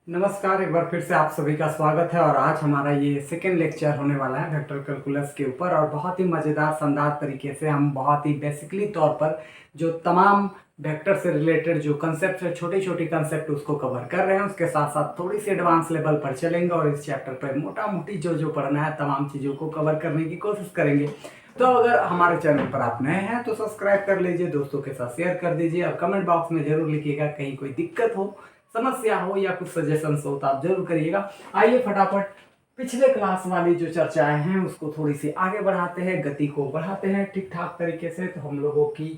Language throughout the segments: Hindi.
नमस्कार, एक बार फिर से आप सभी का स्वागत है। और आज हमारा ये सेकेंड लेक्चर होने वाला है वेक्टर कैलकुलस के ऊपर। और बहुत ही मज़ेदार शानदार तरीके से हम बहुत ही बेसिकली तौर पर जो तमाम वेक्टर से रिलेटेड जो कंसेप्ट है, छोटी छोटी कंसेप्ट उसको कवर कर रहे हैं। उसके साथ साथ थोड़ी सी एडवांस लेवल पर चलेंगे और इस चैप्टर पर मोटा मोटी जो पढ़ना है तमाम चीज़ों को कवर करने की कोशिश करेंगे। तो अगर हमारे चैनल पर आप नए हैं तो सब्सक्राइब कर लीजिए, दोस्तों के साथ शेयर कर दीजिए और कमेंट बॉक्स में जरूर लिखिएगा कहीं कोई दिक्कत हो, समस्या हो या कुछ सजेशंस हो तो आप जरूर करिएगा। आइए फटाफट पिछले क्लास वाली जो चर्चाएं हैं उसको थोड़ी सी आगे बढ़ाते हैं, गति को बढ़ाते हैं ठीक ठाक तरीके से। तो हम लोगों की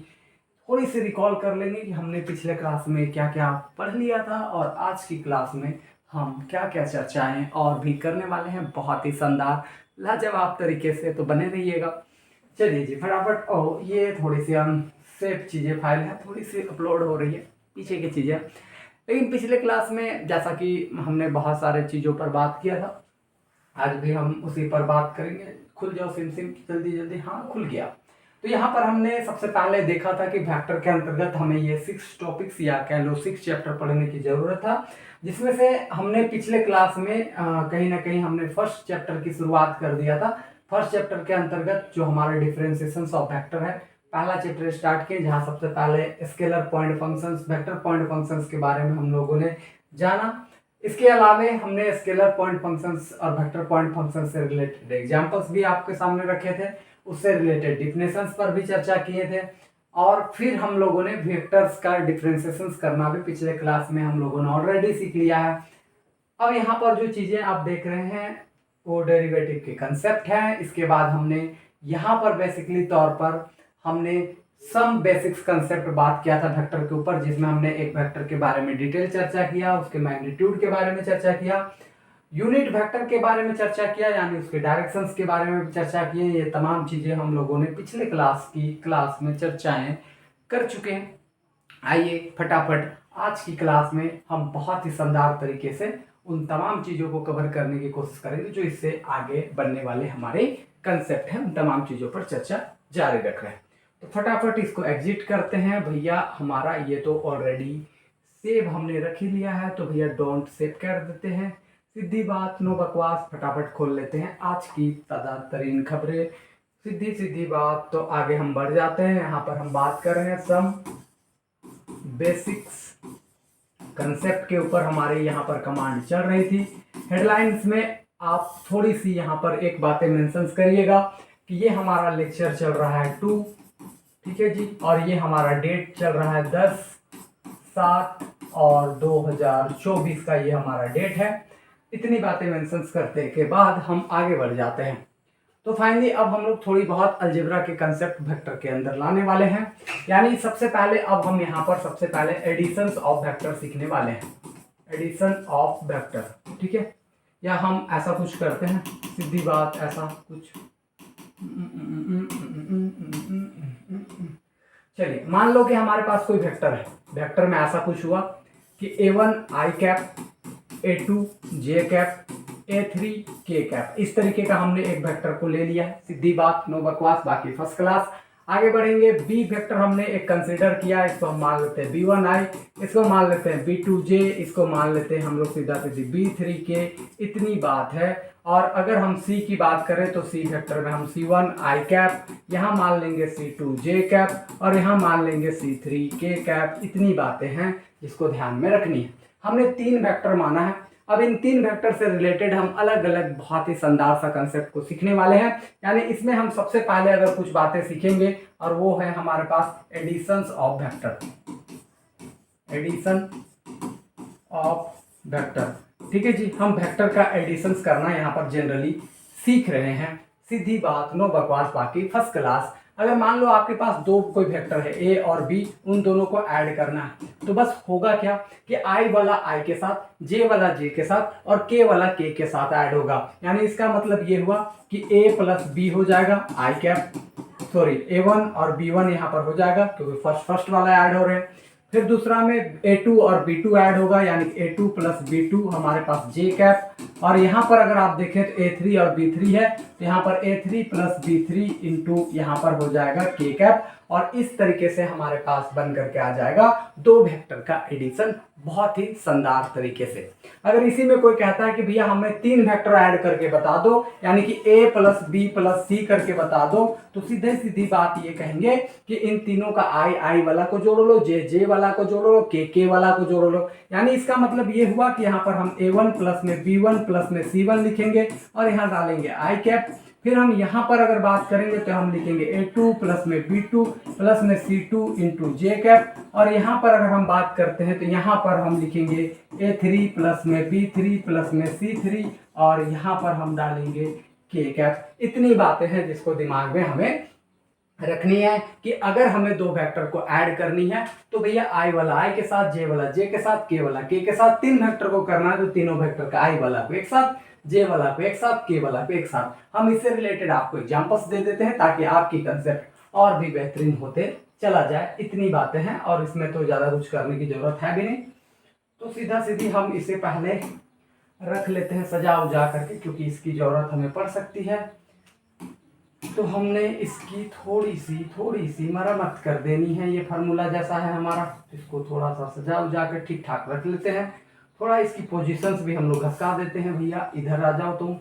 थोड़ी सी रिकॉल कर लेंगे कि हमने पिछले क्लास में क्या क्या पढ़ लिया था और आज की क्लास में हम क्या क्या चर्चाएं और भी करने वाले हैं बहुत ही शानदार लाजवाब तरीके से। तो बने रहिएगा। चलिए जी फटाफट। ये थोड़ी सी अनसेफ चीज़ें फाइल है, थोड़ी सी अपलोड हो रही है पीछे की चीज़ें। लेकिन पिछले क्लास में जैसा कि हमने बहुत सारे चीज़ों पर बात किया था, आज भी हम उसी पर बात करेंगे। खुल जाओ सिम सिम जल्दी जल्दी। हाँ, खुल गया। तो यहाँ पर हमने सबसे पहले देखा था कि वेक्टर के अंतर्गत हमें ये 6 टॉपिक्स या कह लो 6 चैप्टर पढ़ने की ज़रूरत था, जिसमें से हमने पिछले क्लास में कहीं ना कहीं हमने फर्स्ट चैप्टर की शुरुआत कर दिया था। फर्स्ट चैप्टर के अंतर्गत जो हमारा डिफरेंशिएशन ऑफ वेक्टर है, पहला चैप्टर स्टार्ट किए, जहाँ सबसे पहले scalar point functions, vector point functions के बारे में हम लोगों ने जाना। इसके अलावा हमने स्केलर पॉइंट फंक्शंस और वेक्टर पॉइंट फंक्शंस से रिलेटेड एग्जांपल्स भी आपके सामने रखे थे, उससे रिलेटेड डिफिनेशंस पर भी चर्चा किए थे। और फिर हम लोगों ने वेक्टर्स का डिफरेंशिएशंस करना भी पिछले क्लास में हम लोगों ने ऑलरेडी सीख लिया है। अब यहाँ पर जो चीज़ें आप देख रहे हैं वो डेरिवेटिव के कंसेप्ट हैं। इसके बाद हमने यहाँ पर बेसिकली तौर पर हमने सम बेसिक्स कंसेप्ट बात किया था वेक्टर के ऊपर, जिसमें हमने एक वेक्टर के बारे में डिटेल चर्चा किया, उसके मैग्नीट्यूड के बारे में चर्चा किया, यूनिट वेक्टर के बारे में चर्चा किया, यानी उसके डायरेक्शंस के बारे में चर्चा किए। ये तमाम चीज़ें हम लोगों ने पिछले क्लास में चर्चाएं कर चुके हैं। आइए फटाफट आज की क्लास में हम बहुत ही शानदार तरीके से उन तमाम चीज़ों को कवर करने की कोशिश करेंगे जो इससे आगे बढ़ने वाले हमारे कंसेप्ट हैं। उन तमाम चीज़ों पर चर्चा जारी रख रहे हैं। तो फटाफट इसको एग्जिट करते हैं भैया। हमारा ये तो ऑलरेडी सेव हमने रख ही लिया है, तो भैया डोंट सेव कर देते हैं। सीधी बात, नो बकवास, फटाफट खोल लेते हैं आज की ताज़ा तरीन खबरें। सीधी सीधी बात। तो आगे हम बढ़ जाते हैं। यहाँ पर हम बात कर रहे हैं सम बेसिक्स कंसेप्ट के ऊपर। हमारे यहाँ पर कमांड चल रही थी। हेडलाइंस में आप थोड़ी सी यहाँ पर एक बातें मेंशन करिएगा कि ये हमारा लेक्चर चल रहा है 2, ठीक है जी, और ये हमारा डेट चल रहा है 10/7 और 2024 का ये हमारा डेट है। इतनी बातें मेंशन करने के बाद हम आगे बढ़ जाते हैं। तो फाइनली अब हम लोग थोड़ी बहुत अलजेब्रा के कंसेप्ट वेक्टर के अंदर लाने वाले हैं। यानी सबसे पहले अब हम यहाँ पर सबसे पहले एडिशंस ऑफ वेक्टर सीखने वाले हैं। एडिशन ऑफ वेक्टर, ठीक है, या हम ऐसा कुछ करते हैं, सीधी बात ऐसा कुछ। चलिए मान लो कि हमारे पास कोई वेक्टर है। वेक्टर में ऐसा कुछ हुआ कि A1 I cap, A2 J cap, A3 K cap, इस तरीके का हमने एक वेक्टर को ले लिया है। सीधी बात, नो बकवास, बाकी फर्स्ट क्लास। आगे बढ़ेंगे। बी वेक्टर हमने एक कंसीडर किया, इसको हम मान लेते हैं B1I, इसको मान लेते हैं B2J, इसको मान लेते हैं हम लोग सीधा सीधी B3K। इतनी बात है। और अगर हम C की बात करें तो C वेक्टर में हम C1 I कैप, यहाँ मान लेंगे C2 J कैप और यहाँ मान लेंगे C3 K कैप। इतनी बातें हैं जिसको ध्यान में रखनी है। हमने 3 वेक्टर माना है। अब इन 3 वेक्टर से रिलेटेड हम अलग अलग बहुत ही शानदार सा कंसेप्ट को सीखने वाले हैं। यानी इसमें हम सबसे पहले अगर कुछ बातें सीखेंगे और वो है हमारे पास additions of vector. Addition of vector, ठीक है जी। हम वेक्टर का एडिशंस करना यहाँ पर जनरली सीख रहे हैं। सीधी बात, नो बकवास, बाकी फर्स्ट क्लास। अगर मान लो आपके पास दो कोई वेक्टर है A और B, उन दोनों को ऐड करना है तो बस होगा क्या कि I वाला I के साथ, J वाला J के साथ और K वाला K के साथ ऐड होगा। यानी इसका मतलब ये हुआ कि A प्लस B हो जाएगा I कैप, सॉरी A1 और B1 यहाँ पर हो जाएगा क्योंकि फर्स्ट वाला ऐड हो रहे हैं। फिर दूसरा में A2 और B2 ऐड होगा, यानी A2 प्लस B2 हमारे पास J कैप। और यहाँ पर अगर आप देखें तो A3 और B3 है, तो यहाँ पर A3 प्लस B3 इंटू यहाँ पर हो जाएगा K कैप। और इस तरीके से हमारे पास बन करके आ जाएगा दो वेक्टर का एडिशन बहुत ही शानदार तरीके से। अगर इसी में कोई कहता है कि भैया हमें 3 वेक्टर ऐड करके बता दो, यानी कि a प्लस बी प्लस सी करके बता दो, तो सीधे सीधी बात ये कहेंगे कि इन तीनों का i वाला को जोड़ लो, j वाला को जोड़ लो, k वाला को जोड़ लो। यानी इसका मतलब ये हुआ कि यहाँ पर हम a1 प्लस में b1 प्लस में c1 लिखेंगे और यहाँ डालेंगे i कैप। फिर हम यहाँ पर अगर बात करेंगे तो हम लिखेंगे a2 प्लस में b2 प्लस में c2 इंटू जे कैप। और यहाँ पर अगर हम बात करते हैं तो यहाँ पर हम लिखेंगे a3 प्लस में b3 प्लस में c3 और यहाँ पर हम डालेंगे k कैप। इतनी बातें हैं जिसको दिमाग में हमें रखनी है कि अगर हमें दो वेक्टर को ऐड करनी है तो भैया i वाला i के साथ, j वाला j के साथ, k वाला k के साथ, 3 वेक्टर को करना है तो तीनों वेक्टर का i वाला को एक साथ, j वाला को एक साथ, k वाला को एक साथ। हम इससे रिलेटेड आपको एग्जांपल्स दे देते हैं ताकि आपकी कंसेप्ट और भी बेहतरीन होते चला जाए। इतनी बातें हैं और इसमें तो ज्यादा कुछ करने की जरूरत है भी नहीं। तो सीधा सीधी हम इसे पहले रख लेते हैं सजा उजा करके, क्योंकि इसकी जरूरत हमें पड़ सकती है। तो हमने इसकी थोड़ी सी मरम्मत कर देनी है। ये फार्मूला जैसा है हमारा, इसको थोड़ा सा सजा उजा कर ठीक ठाक रख लेते हैं। थोड़ा इसकी पोजीशंस भी हम लोग घसका देते हैं। भैया इधर आ जाओ तुम।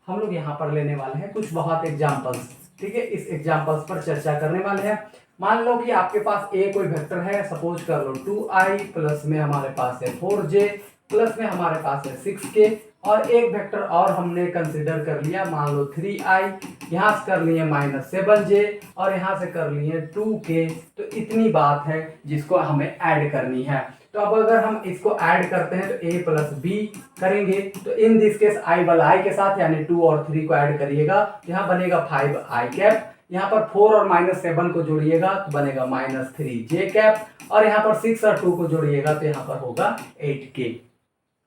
हम लोग यहाँ पर लेने वाले हैं कुछ बहुत एग्जाम्पल्स, ठीक है। इस एग्जाम्पल्स पर चर्चा करने वाले हैं। मान लो कि आपके पास ए कोई वेक्टर है, सपोज कर लो 2i प्लस में हमारे पास है 4j प्लस में हमारे पास है 6k और एक वेक्टर और हमने कंसिडर कर लिया, मान लो 3i, यहाँ से कर लिए -7j और यहाँ से कर लिए 2k। तो इतनी बात है जिसको हमें ऐड करनी है। तो अब अगर हम इसको ऐड करते हैं तो a प्लस बी करेंगे तो इन दिस केस i वाला i के साथ यानी 2 और 3 को ऐड करिएगा, यहाँ बनेगा 5i कैप। यहाँ पर 4 और -7 को जोड़िएगा तो बनेगा -3j कैप और यहाँ पर 6 और 2 को जोड़िएगा तो यहाँ पर होगा 8k।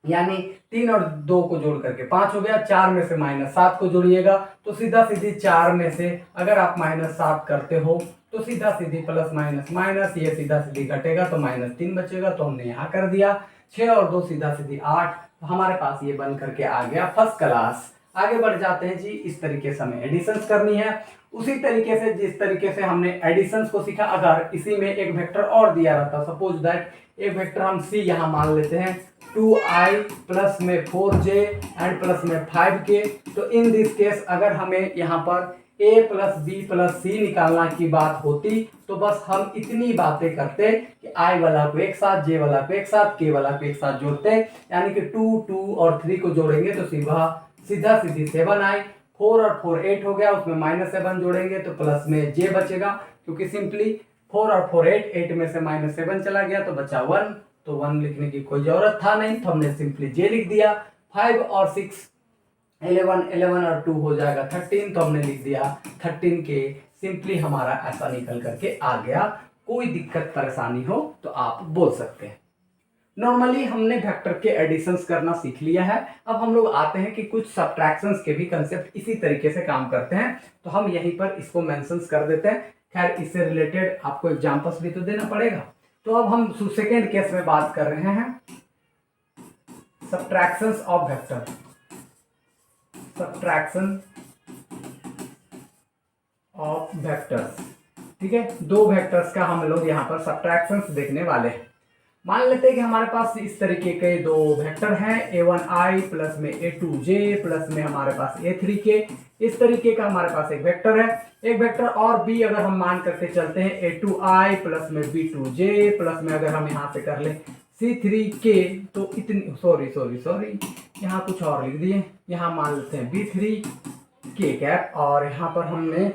यानी 3 और 2 को जोड़ करके 5 हो गया। 4 में से -7 को जोड़िएगा तो सीधा सीधी 4 में से अगर आप -7 करते हो तो सीधा सीधी प्लस माइनस माइनस, ये सीधा सीधी घटेगा तो -3 बचेगा, तो हमने यहाँ कर दिया। 6 और 2 सीधा सीधी 8, तो हमारे पास ये बन करके आ गया फर्स्ट क्लास। आगे बढ़ जाते हैं जी। इस तरीके से हमें एडिशंस करनी है, उसी तरीके से जिस तरीके से हमने एडिशंस को सीखा। अगर इसी में एक वेक्टर और दिया रहता, सपोज दैट एक वेक्टर हम सी यहाँ मान लेते हैं 2i प्लस में 4j एंड प्लस में 5k, तो इन दिस केस अगर हमें यहाँ पर a प्लस बी प्लस सी निकालना की बात होती तो बस हम इतनी बातें करते कि i वाला को एक साथ, j वाला को एक साथ, k वाला को एक साथ जोड़ते, यानी कि 2 और 3 को जोड़ेंगे तो सीधा सीधी 7i, 4 और 4 8 हो गया, उसमें -7 जोड़ेंगे तो प्लस में j बचेगा, क्योंकि सिंपली 4 और 4 8 में से -7 चला गया तो बचा 1, तो 1 लिखने की कोई जरूरत था नहीं, तो हमने सिंपली j लिख दिया। 5 और 6 11 और 2 हो जाएगा 13, तो हमने लिख दिया 13k। सिंपली हमारा ऐसा निकल करके आ गया। कोई दिक्कत परेशानी हो तो आप बोल सकते हैं। नॉर्मली हमने वेक्टर के एडिशंस करना सीख लिया है। अब हम लोग आते हैं कि कुछ सब्ट्रैक्शंस के भी कंसेप्ट इसी तरीके से काम करते हैं, तो हम यहीं पर इसको मेंशंस कर देते हैं। खैर इससे रिलेटेड आपको एग्जांपल्स भी तो देना पड़ेगा। तो अब हम सेकेंड केस में बात कर रहे हैं subtractions of vector. Subtraction of vectors, ठीक है। दो वेक्टर्स का हम लोग यहाँ पर सब्ट्रैक्शंस देखने वाले हैं। मान लेते हैं कि हमारे पास इस तरीके के दो वेक्टर हैं, a1i प्लस में a2j प्लस में हमारे पास a3k। इस तरीके का हमारे पास एक वेक्टर है। एक वेक्टर और b अगर हम मान करके चलते हैं a2i प्लस में b2j प्लस में अगर हम यहाँ से कर लें c3k, तो इतनी सॉरी यहाँ कुछ और लिख दिए। यहाँ मान लेते हैं b3k कैप और यहाँ पर हमने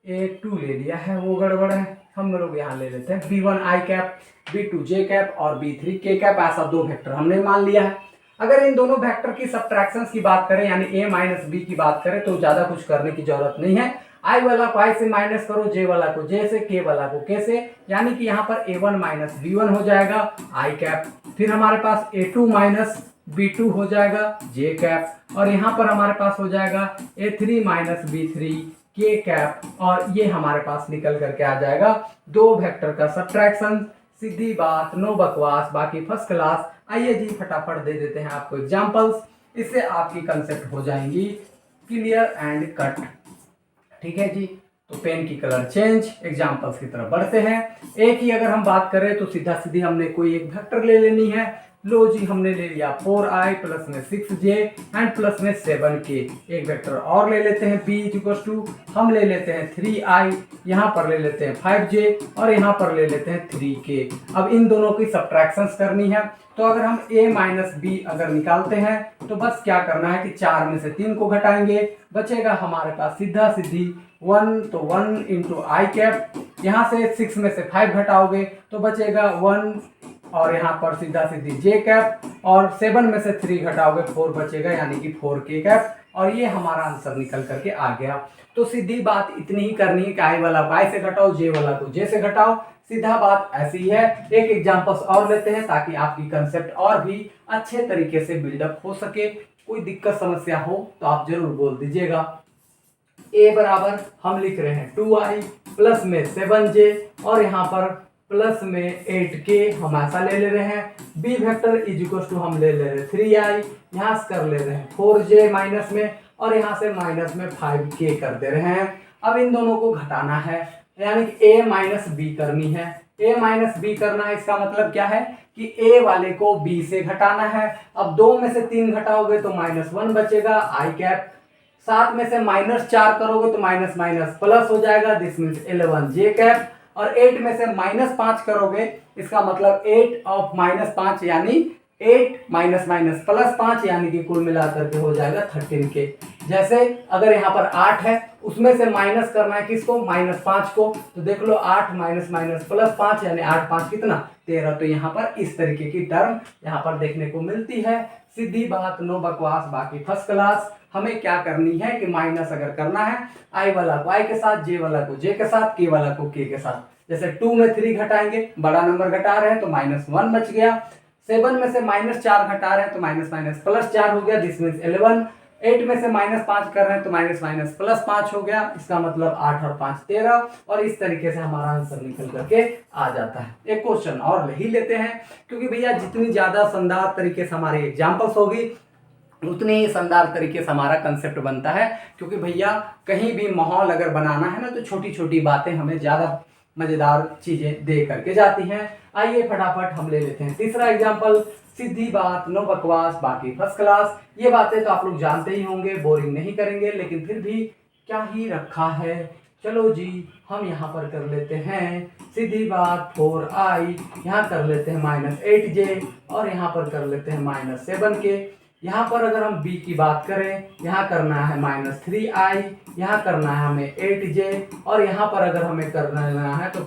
a2 ले लिया है, वो गड़बड़ है। हम लोग यहाँ ले लेते हैं b1i कैप, b2j कैप और b3k कैप। ऐसा दो वेक्टर हमने मान लिया है। अगर इन दोनों वेक्टर की सब्ट्रैक्शंस की बात करें यानी a माइनस b की बात करें तो ज्यादा कुछ करने की जरूरत नहीं है। i वाला को i से माइनस करो, j वाला को j से, k वाला को k से, यानी कि यहाँ पर a1 माइनस b1 हो जाएगा i कैप। फिर हमारे पास a2 माइनस b2 हो जाएगा j कैप और यहाँ पर हमारे पास हो जाएगा a3 minus b3 k cap और ये हमारे पास निकल करके आ जाएगा दो वेक्टर का सब्ट्रैक्शन। सीधी बात, नो बकवास, बाकी फर्स्ट क्लास। आइए जी फटाफट दे देते हैं आपको एग्जांपल्स, इससे आपकी कंसेप्ट हो जाएंगी क्लियर एंड कट, ठीक है जी। तो पेन की कलर चेंज, एग्जाम्पल्स की तरफ बढ़ते हैं। एक ही अगर हम बात करें तो सीधा सीधी हमने कोई एक वेक्टर ले लेनी है। लो जी, हमने ले लिया 4i प्लस में 6j एंड प्लस में 7k। एक वेक्टर और ले लेते हैं b इक्वल्स टू, हम ले लेते हैं 3i, यहाँ पर ले लेते हैं 5j और यहाँ पर ले लेते हैं 3k। अब इन दोनों की सब्ट्रैक्शंस करनी है, तो अगर हम a माइनस बी अगर निकालते हैं तो बस क्या करना है कि 4 में से 3 को घटाएंगे, बचेगा हमारे पास सीधा सीधी 1, तो 1 इंटू आई कैप। यहाँ से 6 में से 5 घटाओगे तो बचेगा 1 और यहाँ पर सीधा सीधी जे कैप, और 7 में से 3 घटाओगे 4 बचेगा यानी कि 4k कैप। और ये हमारा आंसर निकल करके आ गया। तो सीधी बात इतनी ही करनी है कि आई वाला y से घटाओ, जे वाला को जे से घटाओ, सीधा बात ऐसी ही है। एक एग्जांपल्स और लेते हैं ताकि आपकी कंसेप्ट और भी अच्छे तरीके से बिल्डअप हो सके। कोई दिक्कत समस्या हो तो आप जरूर बोल दीजिएगा। a बराबर हम लिख रहे हैं 2i प्लस में 7j और यहाँ पर प्लस में 8k हम ऐसा ले रहे हैं। b vector is equal to हम ले रहे हैं 3i, यहाँ से कर ले रहे हैं 4j माइनस में और यहाँ से माइनस में 5k कर दे रहे हैं। अब इन दोनों को घटाना है, यानी कि a माइनस बी करनी है। a माइनस बी करना है, इसका मतलब क्या है कि a वाले को b से घटाना है। अब 2 में से 3 घटाओगे तो -1 बचेगा आई कैप, 7 में से -4 करोगे तो माइनस माइनस प्लस हो जाएगा, दिस मीन्स 11 जे कैप। और 8 में से -5 करोगे, इसका मतलब 8 ऑफ -5 यानी 8 माइनस माइनस प्लस 5 यानी कि कुल मिलाकर के हो जाएगा 13k। जैसे अगर यहाँ पर 8 है, उसमें से माइनस करना है किसको, -5 को, तो देख लो 8 माइनस माइनस प्लस 5 यानी 8 5 कितना 13। तो यहाँ पर इस तरीके की टर्म यहाँ पर देखने को मिलती है। सीधी बात, नो बकवास, बाकी फर्स्ट क्लास। हमें क्या करनी है कि माइनस अगर करना है आई वाला को आई के साथ, जे वाला को जे के साथ, के वाला को के के साथ। जैसे 2 में 3 घटाएंगे, बड़ा नंबर घटा रहे हैं तो -1 बच गया। 7 में से -4 घटा रहे हैं तो माइनस माइनस प्लस 4 हो गया, दिस मीन्स 11। 8 में से -5 कर रहे हैं तो माइनस माइनस प्लस 5 हो गया, इसका मतलब 8 और 5 13। और इस तरीके से हमारा आंसर निकल करके आ जाता है। एक क्वेश्चन और ही लेते हैं, क्योंकि भैया जितनी ज्यादा शानदार तरीके से हमारी एग्जाम्पल्स होगी उतने ही शानदार तरीके से हमारा कंसेप्ट बनता है। क्योंकि भैया कहीं भी माहौल अगर बनाना है ना तो छोटी छोटी बातें हमें ज़्यादा मज़ेदार चीज़ें दे करके जाती हैं। आइए फटाफट हम ले लेते हैं तीसरा एग्जाम्पल। सीधी बात, नो बकवास, बाकी फर्स्ट क्लास। ये बातें तो आप लोग जानते ही होंगे, बोरिंग नहीं करेंगे, लेकिन फिर भी क्या ही रखा है। चलो जी, हम यहाँ पर कर लेते हैं सीधी बात 4i, यहाँ कर लेते हैं -8j और यहाँ पर कर लेते हैं -7k। यहाँ पर अगर हम b की बात करें, यहाँ करना है -3i, यहाँ करना है हमें 8j और यहाँ पर अगर हमें करना है तो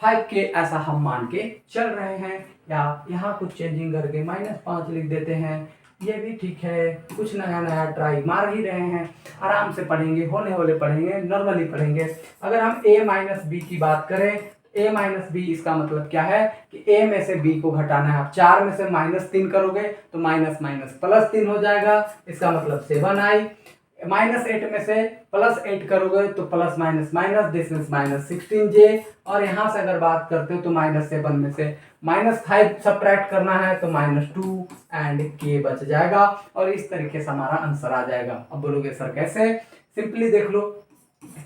5k ऐसा हम मान के चल रहे हैं। या यहाँ कुछ चेंजिंग करके -5 लिख देते हैं, ये भी ठीक है। कुछ नया नया ट्राई मार ही रहे हैं, आराम से पढ़ेंगे, होले होले पढ़ेंगे, नॉर्मली पढ़ेंगे। अगर हम a माइनस बी की बात करें, a माइनस बी इसका मतलब क्या है कि a में से b को घटाना है। आप 4 में से -3 करोगे तो माइनस माइनस प्लस 3 हो जाएगा, इसका मतलब 7i। -8 में से +8 करोगे तो plus minus minus, this means -16j। और यहाँ से अगर बात करते हो तो -7 में से -5 सब्ट्रैक्ट करना है तो -2 एंड k बच जाएगा। और इस तरीके से हमारा आंसर आ जाएगा। अब बोलोगे सर कैसे, सिंपली देख लो,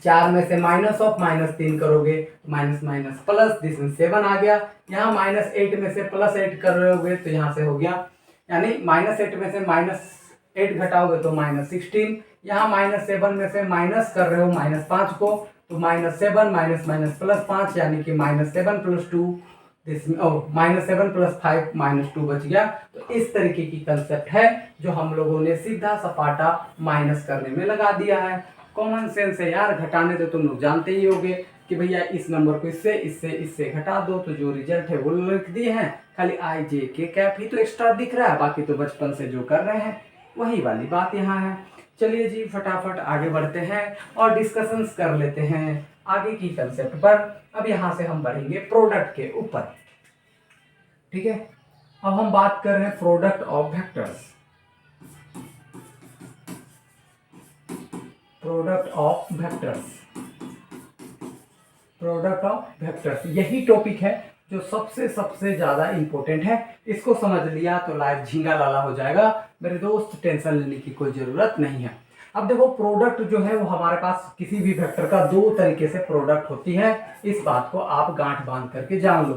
4 में से -3 करोगे तो minus minus plus, this means 7 आ गया। यहाँ -8 में से +8 करोगे तो यहाँ से हो गया, यानी -8 में से -8 घटाओगे तो -16। यहाँ -7 में से माइनस कर रहे हो -5 को तो -7 माइनस माइनस +5 यानी कि -7 + 2, दिस -7 + 5 -2 बच गया। तो इस तरीके की कंसेप्ट है जो हम लोगों ने सीधा सपाटा माइनस करने में लगा दिया है। कॉमन सेंस है यार, घटाने तो तुम लोग जानते ही होगे कि भैया इस नंबर को इससे इससे इससे घटा दो तो जो रिजल्ट है वो लिख दिए हैं। खाली आई जे के कैप ही तो एक्स्ट्रा दिख रहा है, बाकी तो बचपन से जो कर रहे हैं वही वाली बात यहाँ है। चलिए जी फटाफट आगे बढ़ते हैं और डिस्कशंस कर लेते हैं आगे की कंसेप्ट पर। अब यहाँ से हम बढ़ेंगे प्रोडक्ट के ऊपर, ठीक है। अब हम बात कर रहे हैं product of vectors. Product of vectors, product of vectors, यही टॉपिक है जो सबसे ज्यादा इंपॉर्टेंट है। इसको समझ लिया तो लाइफ झींगा लाला हो जाएगा मेरे दोस्त, टेंशन लेने की कोई जरूरत नहीं है। अब देखो प्रोडक्ट जो है वो हमारे पास किसी भी वेक्टर का दो तरीके से प्रोडक्ट होती है, इस बात को आप गांठ बांध करके जान लो।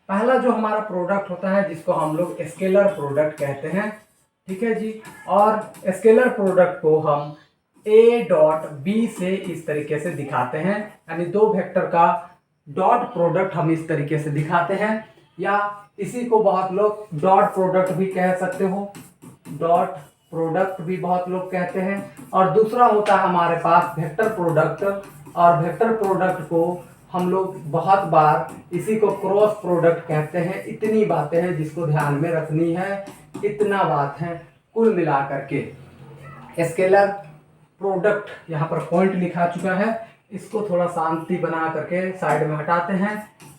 पहला जो हमारा प्रोडक्ट होता है जिसको हम लोग स्केलर प्रोडक्ट कहते हैं, ठीक है जी। और स्केलर प्रोडक्ट को हम ए डॉट बी से इस तरीके से दिखाते हैं, यानी दो वेक्टर का डॉट प्रोडक्ट हम इस तरीके से दिखाते हैं, या इसी को बहुत लोग डॉट प्रोडक्ट भी कह सकते हो, डॉट प्रोडक्ट भी बहुत लोग कहते हैं। और दूसरा होता है हमारे पास वेक्टर प्रोडक्ट, और वेक्टर प्रोडक्ट को हम लोग बहुत बार इसी को क्रॉस प्रोडक्ट कहते हैं। इतनी बातें हैं जिसको ध्यान में रखनी है, इतना बात है कुल मिलाकर के। स्केलर प्रोडक्ट यहाँ पर पॉइंट लिखा चुका है, इसको थोड़ा शांति बना करके साइड में हटाते हैं,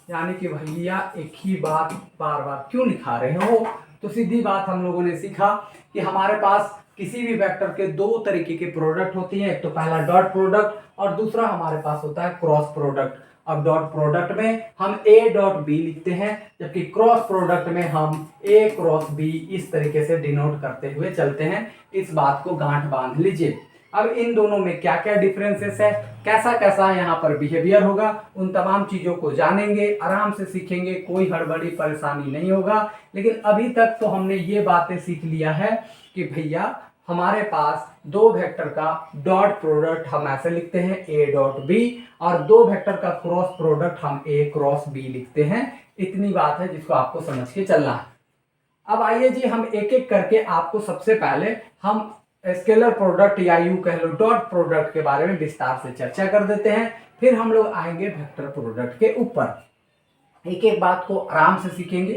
यानी कि भैया एक ही बात बार बार क्यों लिखा रहे हो। तो सीधी बात हम लोगों ने सीखा कि हमारे पास किसी भी वेक्टर के दो तरीके के प्रोडक्ट होती हैं, एक तो पहला डॉट प्रोडक्ट और दूसरा हमारे पास होता है क्रॉस प्रोडक्ट। अब डॉट प्रोडक्ट में हम ए डॉट बी लिखते हैं, जबकि क्रॉस प्रोडक्ट में हम ए क्रॉस बी इस तरीके से डिनोट करते हुए चलते हैं। इस बात को गांठ बांध लीजिए। अब इन दोनों में क्या क्या डिफरेंसेस है, कैसा कैसा यहाँ पर बिहेवियर होगा, उन तमाम चीज़ों को जानेंगे, आराम से सीखेंगे, कोई हड़बड़ी परेशानी नहीं होगा। लेकिन अभी तक तो हमने ये बातें सीख लिया है कि भैया हमारे पास दो वेक्टर का डॉट प्रोडक्ट हम ऐसे लिखते हैं ए डॉट बी, और दो वेक्टर का क्रॉस प्रोडक्ट हम ए क्रॉस बी लिखते हैं। इतनी बात है जिसको आपको समझ के चलना है। अब आइए जी हम एक एक करके आपको सबसे पहले हम स्केलर प्रोडक्ट या यूं कह लो डॉट प्रोडक्ट के बारे में विस्तार से चर्चा कर देते हैं, फिर हम लोग आएंगे वेक्टर प्रोडक्ट के ऊपर। एक एक बात को आराम से सीखेंगे,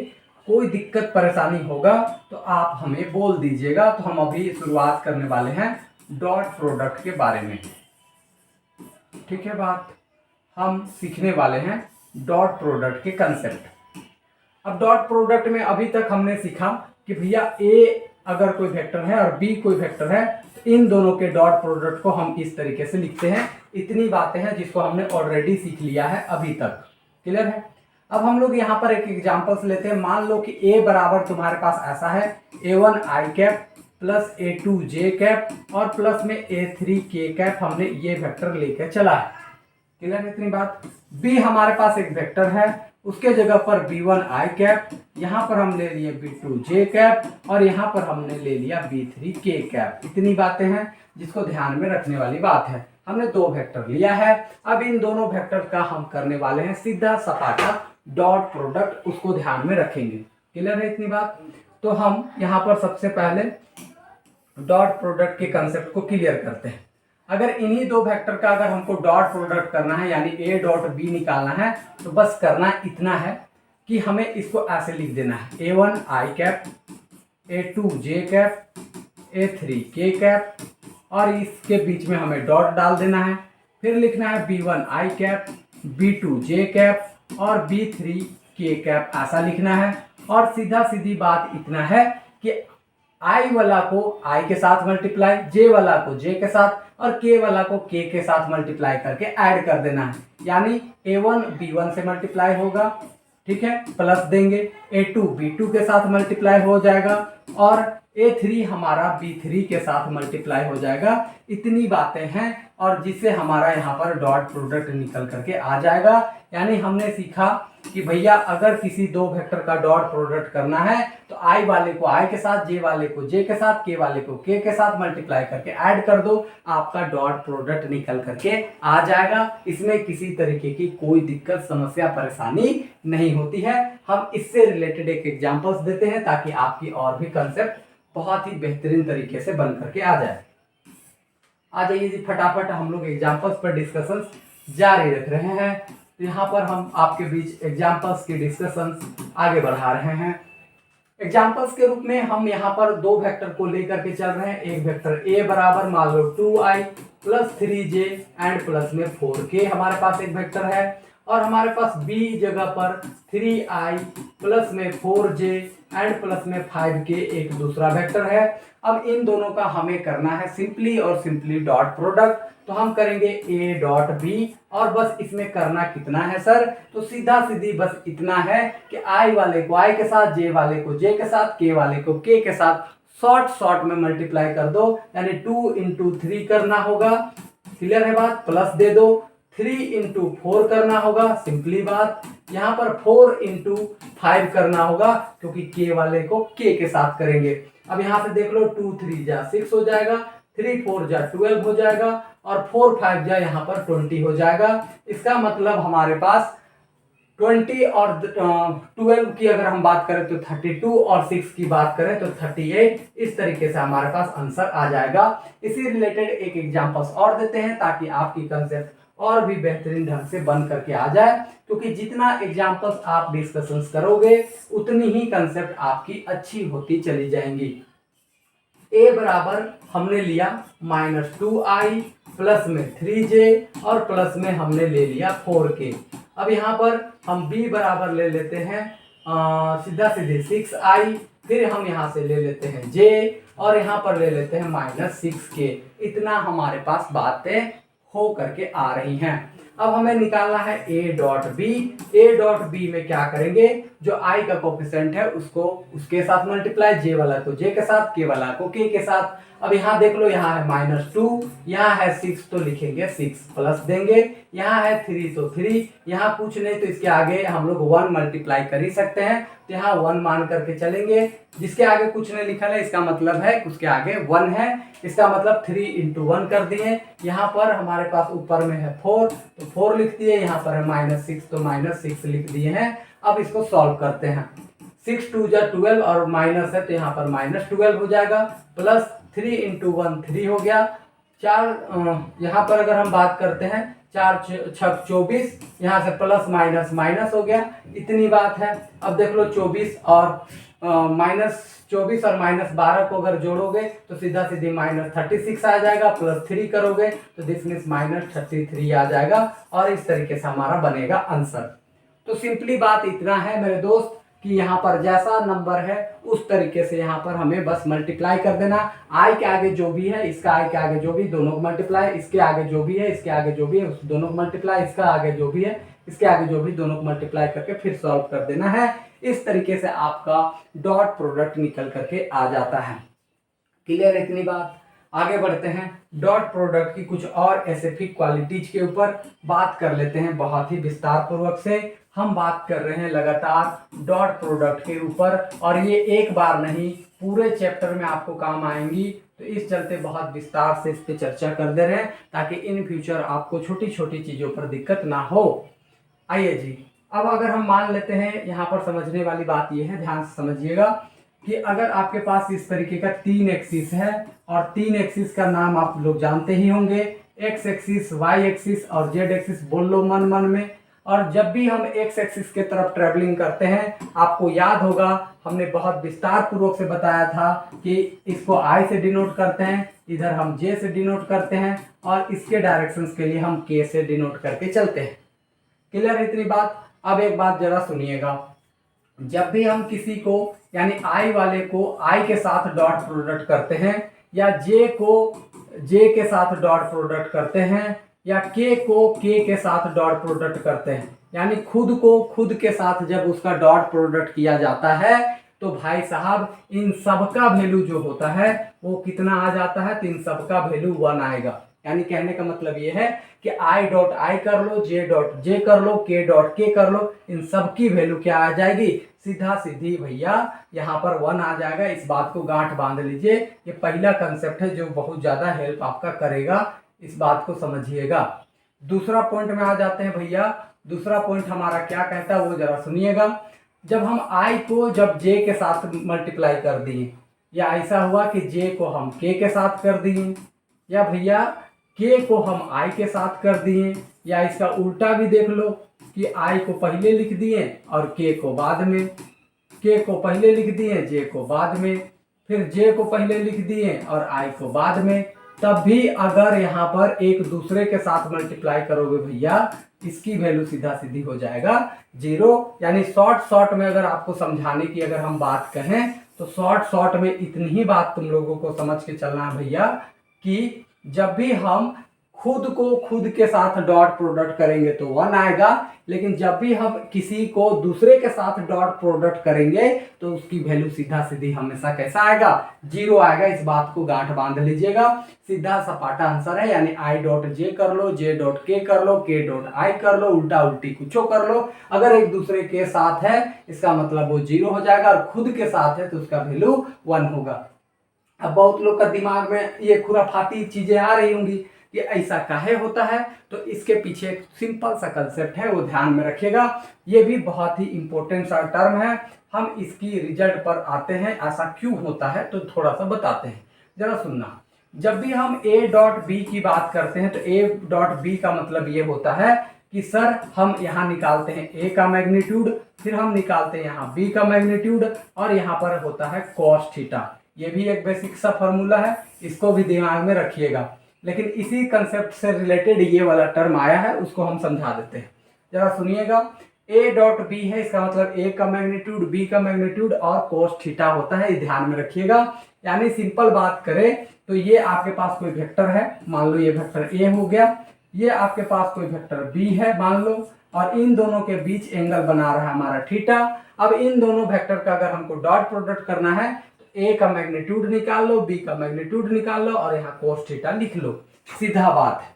कोई दिक्कत परेशानी होगा तो आप हमें बोल दीजिएगा। तो हम अभी शुरुआत करने वाले हैं डॉट प्रोडक्ट के बारे में, ठीक है बात। हम सीखने वाले हैं डॉट प्रोडक्ट के कंसेप्ट। अब डॉट प्रोडक्ट में अभी तक हमने सीखा कि भैया ए अगर कोई वेक्टर है और बी कोई वेक्टर है, तो इन दोनों के डॉट प्रोडक्ट को हम इस तरीके से लिखते हैं। इतनी बातें हैं जिसको हमने ऑलरेडी सीख लिया है अभी तक, क्लियर है। अब हम लोग यहाँ पर एक एग्जांपल्स लेते हैं। मान लो कि ए बराबर तुम्हारे पास ऐसा है a1 i cap plus a2 j cap और प्लस में a3 k कैप, हमने ये वेक्टर लेकर चला है, क्लियर है इतनी बात। बी हमारे पास एक वेक्टर है, उसके जगह पर b1 i कैप, यहाँ पर हम ले लिए b2 j कैप और यहाँ पर हमने ले लिया b3 k कैप। इतनी बातें हैं जिसको ध्यान में रखने वाली बात है। हमने दो वेक्टर लिया है, अब इन दोनों वेक्टर का हम करने वाले हैं सीधा सपाटा डॉट प्रोडक्ट, उसको ध्यान में रखेंगे, क्लियर है इतनी बात। तो हम यहाँ पर सबसे पहले डॉट प्रोडक्ट के कंसेप्ट को क्लियर करते हैं। अगर इन्हीं दो वेक्टर का अगर हमको डॉट प्रोडक्ट करना है यानी ए डॉट बी निकालना है, तो बस करना इतना है कि हमें इसको ऐसे लिख देना है a1 i cap, a2 j cap, a3 k cap, और इसके बीच में हमें डॉट डाल देना है। फिर लिखना है b1 i cap, b2 j cap और b3 k कैप, ऐसा लिखना है। और सीधा सीधी बात इतना है कि i वाला को i के साथ मल्टीप्लाई, j वाला को j के साथ और k वाला को k के साथ मल्टीप्लाई करके ऐड कर देना है। यानी a1 b1 से मल्टीप्लाई होगा, ठीक है, प्लस देंगे, a2 b2 के साथ मल्टीप्लाई हो जाएगा और a3 हमारा b3 के साथ मल्टीप्लाई हो जाएगा। इतनी बातें हैं और जिससे हमारा यहाँ पर डॉट प्रोडक्ट निकल करके आ जाएगा। यानी हमने सीखा कि भैया अगर किसी दो वेक्टर का डॉट प्रोडक्ट करना है तो i वाले को i के साथ, j वाले को j के साथ, k वाले को k के साथ मल्टीप्लाई करके ऐड कर दो, आपका डॉट प्रोडक्ट निकल करके आ जाएगा। इसमें किसी तरीके की कोई दिक्कत समस्या परेशानी नहीं होती है। हम इससे रिलेटेड एक एग्जांपल्स देते हैं ताकि आपकी और भी कंसेप्ट बहुत ही बेहतरीन तरीके से बन करके आ जाए। आ जाइए जी फटाफट हम लोग एग्जांपल्स पर डिस्कशन जारी रख रहे हैं। तो यहाँ पर हम आपके बीच एग्जांपल्स की डिस्कशंस आगे बढ़ा रहे हैं। एग्जांपल्स के रूप में हम यहाँ पर दो वेक्टर को लेकर के चल रहे हैं। एक वेक्टर a बराबर मान लो 2i plus 3j and plus में 4k हमारे पास एक वेक्टर है, और हमारे पास b जगह पर 3i प्लस में 4j एंड प्लस में 5k एक दूसरा वेक्टर है। अब इन दोनों का हमें करना है सिंपली और सिंपली डॉट प्रोडक्ट। तो हम करेंगे a डॉट b और बस इसमें करना कितना है सर, तो सीधा सीधी बस इतना है कि i वाले को i के साथ, j वाले को j के साथ, k वाले को k के साथ शॉर्ट शॉर्ट में मल्टीप्लाई कर दो, यानी 2 इंटू 3 करना होगा, क्लियर है बात, प्लस दे दो, 3 इंटू 4 करना होगा, सिंपली बात, यहाँ पर 4 इंटू 5 करना होगा क्योंकि के वाले को के के साथ करेंगे। अब यहाँ से देख लो 2 3 जा 6 हो जाएगा, 3 4 जा 12 हो जाएगा और 4 5 जा यहाँ पर 20 हो जाएगा। इसका मतलब हमारे पास 20 और 12 की अगर हम बात करें तो 32 और 6 की बात करें तो 38। इस तरीके से हमारे पास आंसर आ जाएगा। इसी रिलेटेड एक एग्जांपल्स और देते हैं ताकि आपकी कंसेप्ट और भी बेहतरीन ढंग से बन करके आ जाए, क्योंकि जितना एग्जांपल्स आप डिस्कशंस करोगे उतनी ही कंसेप्ट आपकी अच्छी होती चली जाएंगी। a बराबर हमने लिया -2i, प्लस में 3j और प्लस में हमने ले लिया 4k। अब यहाँ पर हम b बराबर ले लेते हैं सीधा सीधे 6i, फिर हम यहाँ से ले लेते हैं j और यहाँ पर ले लेते हैं -6k। इतना हमारे पास बातें हो करके आ रही हैं। अब हमें निकालना है a dot b. a dot b में क्या करेंगे, जो i का कोफिशिएंट है उसको उसके साथ मल्टीप्लाई, j वाला को j के साथ, k वाला को k के साथ। अब यहाँ देख लो, यहाँ है -2, यहाँ है 6 तो लिखेंगे 6 प्लस देंगे, यहाँ है 3 तो 3, यहाँ कुछ नहीं तो इसके आगे हम लोग 1 मल्टीप्लाई कर ही सकते हैं, तो यहाँ 1 मान करके चलेंगे। जिसके आगे कुछ नहीं लिखा है इसका मतलब है उसके आगे 1 है, इसका मतलब 3 इंटू 1 कर दिए। यहाँ पर हमारे पास ऊपर में है 4 तो 4 लिख दिए, यहाँ पर है -6 तो -6 लिख दिए हैं। अब इसको सॉल्व करते हैं, 6 2 जा 12 और माइनस है तो यहाँ पर -12 हो जाएगा, प्लस 3 इंटू 1 3 हो गया, 4 यहाँ पर अगर हम बात करते हैं 4 6 24, यहाँ से प्लस माइनस माइनस हो गया, इतनी बात है। अब देख लो 24 और -24 और -12 को अगर जोड़ोगे तो सीधा सीधी -36 आ जाएगा, प्लस 3 करोगे तो दिस मीन्स -33 आ जाएगा और इस तरीके से हमारा बनेगा आंसर। तो सिंपली बात इतना है मेरे दोस्त कि यहाँ पर जैसा नंबर है उस तरीके से यहाँ पर हमें बस मल्टीप्लाई कर देना। i के आगे जो भी है इसका i के आगे जो भी दोनों को मल्टीप्लाई, इसके आगे जो भी है इसके आगे जो भी है उस दोनों को मल्टीप्लाई, इसका आगे जो भी है इसके आगे जो भी दोनों को मल्टीप्लाई करके फिर सॉल्व कर देना है। इस तरीके से आपका डॉट प्रोडक्ट निकल करके आ जाता है। क्लियर इतनी बात। आगे बढ़ते हैं, डॉट प्रोडक्ट की कुछ और एसिफिक क्वालिटीज के ऊपर बात कर लेते हैं बहुत ही विस्तार पूर्वक से। हम बात कर रहे हैं लगातार डॉट प्रोडक्ट के ऊपर और ये एक बार नहीं पूरे चैप्टर में आपको काम आएंगी, तो इस चलते बहुत विस्तार से इस पर चर्चा कर दे रहे हैं ताकि इन फ्यूचर आपको छोटी छोटी चीज़ों पर दिक्कत ना हो। आइए जी, अब अगर हम मान लेते हैं, यहाँ पर समझने वाली बात यह है, ध्यान से समझिएगा कि अगर आपके पास इस तरीके का 3 एक्सिस है और 3 एक्सिस का नाम आप लोग जानते ही होंगे, एक्स एक्सिस, वाई एक्सिस और जेड एक्सिस, बोल लो मन मन में। और जब भी हम एक्स एक्सिस के तरफ ट्रेवलिंग करते हैं, आपको याद होगा हमने बहुत विस्तार पूर्वक से बताया था कि इसको आई से डिनोट करते हैं, इधर हम जे से डिनोट करते हैं और इसके डायरेक्शंस के लिए हम के से डिनोट करके चलते हैं। क्लियर है इतनी बात। अब एक बात जरा सुनिएगा, जब भी हम किसी को यानी आई वाले को आई के साथ डॉट प्रोडक्ट करते हैं या जे को जे के साथ डॉट प्रोडक्ट करते हैं या के को के के साथ डॉट प्रोडक्ट करते हैं, यानी खुद को खुद के साथ जब उसका डॉट प्रोडक्ट किया जाता है तो भाई साहब इन सब का वैल्यू जो होता है वो कितना आ जाता है, तो इन सब का वैल्यू 1 आएगा। यानी कहने का मतलब ये है कि आई डॉट आई कर लो, जे डॉट जे कर लो, के डॉट के कर लो, इन सब की वैल्यू क्या आ जाएगी, सीधा सीधी भैया यहाँ पर 1 आ जाएगा। इस बात को गांठ बांध लीजिए, ये पहला कंसेप्ट है जो बहुत ज़्यादा हेल्प आपका करेगा, इस बात को समझिएगा। दूसरा पॉइंट में आ जाते हैं भैया। दूसरा पॉइंट हमारा क्या कहता है वो जरा सुनिएगा। जब हम आई को जब जे के साथ मल्टीप्लाई कर दिए, या ऐसा हुआ कि जे को हम के साथ कर दिए, या भैया के को हम आई के साथ कर दिए, या इसका उल्टा भी देख लो कि आई को पहले लिख दिए और के को बाद में, के को पहले लिख दिए जे को बाद में, फिर जे को पहले लिख दिए और आई को बाद में, तब भी अगर यहाँ पर एक दूसरे के साथ मल्टीप्लाई करोगे भैया, इसकी वैल्यू सीधा सीधी हो जाएगा 0। यानी शॉर्ट में अगर आपको समझाने की अगर हम बात कहें तो शॉर्ट में इतनी ही बात तुम लोगों को समझ के चलना है भैया कि जब भी हम खुद को खुद के साथ डॉट प्रोडक्ट करेंगे तो 1 आएगा, लेकिन जब भी हम किसी को दूसरे के साथ डॉट प्रोडक्ट करेंगे तो उसकी वैल्यू सीधा सीधी हमेशा कैसा आएगा, 0 आएगा। इस बात को गांठ बांध लीजिएगा, सीधा सपाटा आंसर है। यानी आई डॉट जे कर लो, जे डॉट के कर लो, के डॉट आई कर लो, उल्टा उल्टी कुछ कर लो, अगर एक दूसरे के साथ है इसका मतलब वो 0 हो जाएगा, और खुद के साथ है तो उसका वैल्यू 1 होगा। अब बहुत लोग का दिमाग में ये खुराफाती चीजें आ रही होंगी कि ऐसा काहे होता है, तो इसके पीछे एक सिंपल सा कंसेप्ट है, वो ध्यान में रखिएगा। ये भी बहुत ही इंपॉर्टेंट सा टर्म है, हम इसकी रिजल्ट पर आते हैं ऐसा क्यों होता है तो थोड़ा सा बताते हैं, जरा सुनना। जब भी हम ए डॉट बी की बात करते हैं तो ए डॉट बी का मतलब ये होता है कि सर हम यहाँ निकालते हैं ए का मैग्नीट्यूड, फिर हम निकालते हैं यहाँ बी का मैग्नीट्यूड, और यहाँ पर होता है कॉस थीटा। ये भी एक बेसिक सा फॉर्मूला है, इसको भी दिमाग में रखिएगा। लेकिन इसी कंसेप्ट से रिलेटेड ये वाला टर्म आया है, उसको हम समझा देते हैं, जरा सुनिएगा। ए डॉट बी है, इसका मतलब ए का मैग्नीट्यूड, बी का मैग्नीट्यूड और कोस थीटा होता है, ये ध्यान में रखिएगा। यानी सिंपल बात करें तो ये आपके पास कोई वेक्टर है, मान लो ये वेक्टर ए हो गया, ये आपके पास कोई वेक्टर बी है मान लो, और इन दोनों के बीच एंगल बना रहा है हमारा थीटा। अब इन दोनों वेक्टर का अगर हमको डॉट प्रोडक्ट करना है, ए का मैग्नीट्यूड निकाल लो, बी का मैग्नीट्यूड निकाल लो, और यहाँ कोस थीटा लिख लो, सीधा बात है।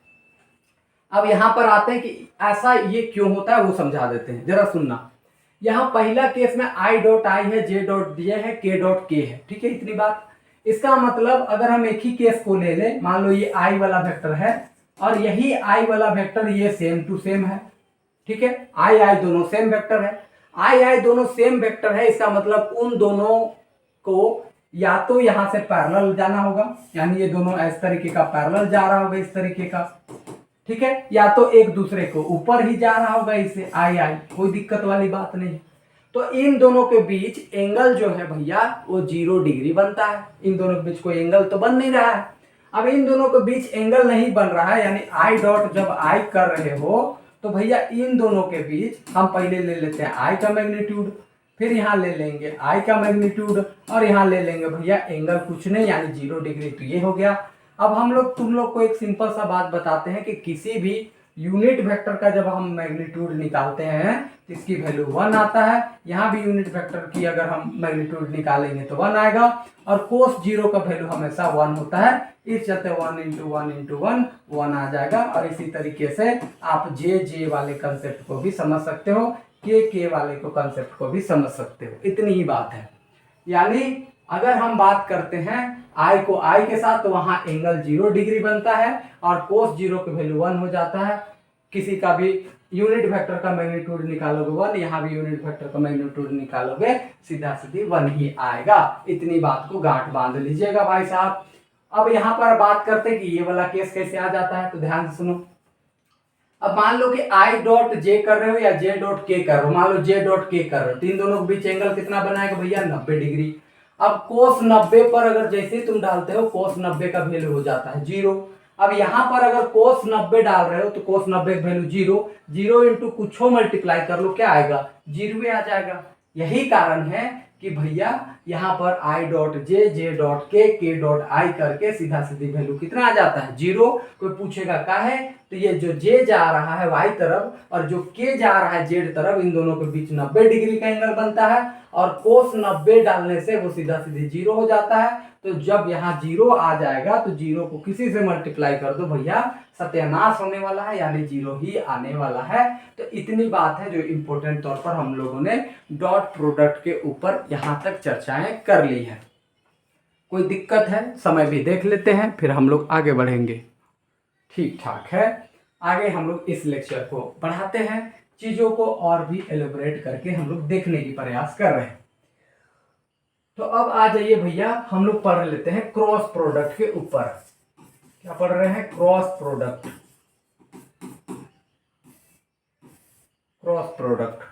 अब यहाँ पर आते हैं कि ऐसा ये क्यों होता है वो समझा देते हैं, जरा सुनना। यहाँ पहला केस में आई डॉट आई है, जे डॉट जे है, के डॉट के है, ठीक है, इतनी बात। इसका मतलब अगर हम एक ही केस को ले ले, मान लो ये आई वाला वेक्टर है और यही आई वाला वेक्टर ये सेम टू सेम है, ठीक है, आई आई दोनों सेम वेक्टर है, आई आई दोनों सेम वेक्टर है, इसका मतलब उन दोनों को या तो यहां से पैरेलल जाना होगा, यानी ये दोनों इस तरीके का पैरेलल जा रहा होगा इस तरीके का, ठीक है, या तो एक दूसरे को ऊपर ही जा रहा होगा इसे आई आई, कोई दिक्कत वाली बात नहीं है। तो इन दोनों के बीच एंगल जो है भैया वो 0 डिग्री बनता है, इन दोनों के बीच कोई एंगल तो बन नहीं रहा है। अब इन दोनों के बीच एंगल नहीं बन रहा है, यानी आई डॉट जब आई कर रहे हो तो भैया इन दोनों के बीच हम पहले ले लेते हैं आई का मैग्नीट्यूड, फिर यहाँ ले लेंगे आई का मैग्नीट्यूड, और यहाँ ले लेंगे भैया एंगल कुछ नहीं यानी 0 डिग्री, तो ये हो गया। अब हम लोग तुम लोग को एक सिंपल सा बात बताते हैं कि किसी भी यूनिट वेक्टर का जब हम मैग्नीट्यूड निकालते हैं तो इसकी वैल्यू 1 आता है। यहाँ भी यूनिट वेक्टर की अगर हम मैग्नीट्यूड निकालेंगे तो 1 आएगा, और कोस 0 का वैल्यू हमेशा 1 होता है, इस चलते 1 इंटू 1 इंटू 1 1 आ जाएगा। और इसी तरीके से आप जे जे वाले कंसेप्ट को भी समझ सकते हो, के वाले को कंसेप्ट को भी समझ सकते हो, इतनी ही बात है। यानी अगर हम बात करते हैं आई को आई के साथ तो वहां एंगल 0 डिग्री बनता है और कोस 0 की वैल्यू 1 हो जाता है। किसी का भी यूनिट वेक्टर का मैग्नीट्यूड निकालोगे 1, यहाँ भी यूनिट वेक्टर का मैग्नीट्यूड निकालोगे सीधा सीधी 1 ही आएगा। इतनी बात को गांठ बांध लीजिएगा भाई साहब। अब यहाँ पर बात करते हैं कि ये वाला केस कैसे आ जाता है, तो ध्यान से सुनो। अब मान लो कि आई डॉट जे कर रहे हो या जे डॉट के कर रहे हो, मान लो जे डॉट के कर रहे हो, तो इन दोनों के बीच एंगल कितना बनाएगा भैया 90 डिग्री। अब कोस 90 पर अगर जैसे ही तुम डालते हो कोस 90 का वैल्यू हो जाता है 0। अब यहाँ पर अगर कोस 90 डाल रहे हो तो कोस 90 का वैल्यू 0, 0 इंटू कुछ मल्टीप्लाई कर लो क्या आएगा 0 आ जाएगा। यही कारण है कि भैया यहाँ पर I dot J, J dot के डॉट आई करके सीधा सीधी वैल्यू कितना आ जाता है 0। कोई पूछेगा का है, तो ये जो जे जा रहा है वाई तरफ और जो के जा रहा है जेड तरफ, इन दोनों के बीच 90 डिग्री का एंगल बनता है, और कोस 90 डालने से वो सीधा सीधे 0 हो जाता है। तो जब यहाँ 0 आ जाएगा तो 0 को किसी से मल्टीप्लाई कर दो भैया सत्यानाश होने वाला है, यानी 0 ही आने वाला है। तो इतनी बात है जो इम्पोर्टेंट तौर पर हम लोगों ने डॉट प्रोडक्ट के ऊपर यहाँ तक चर्चाएं कर ली है। कोई दिक्कत है, समय भी देख लेते हैं फिर हम लोग आगे बढ़ेंगे। ठीक ठाक है, आगे हम लोग इस लेक्चर को बढ़ाते हैं, चीजों को और भी एलोबरेट करके हम लोग देखने की प्रयास कर रहे हैं। तो अब आ जाइए भैया, हम लोग पढ़ लेते हैं क्रॉस प्रोडक्ट के ऊपर। क्या पढ़ रहे हैं? Cross product. क्रॉस प्रोडक्ट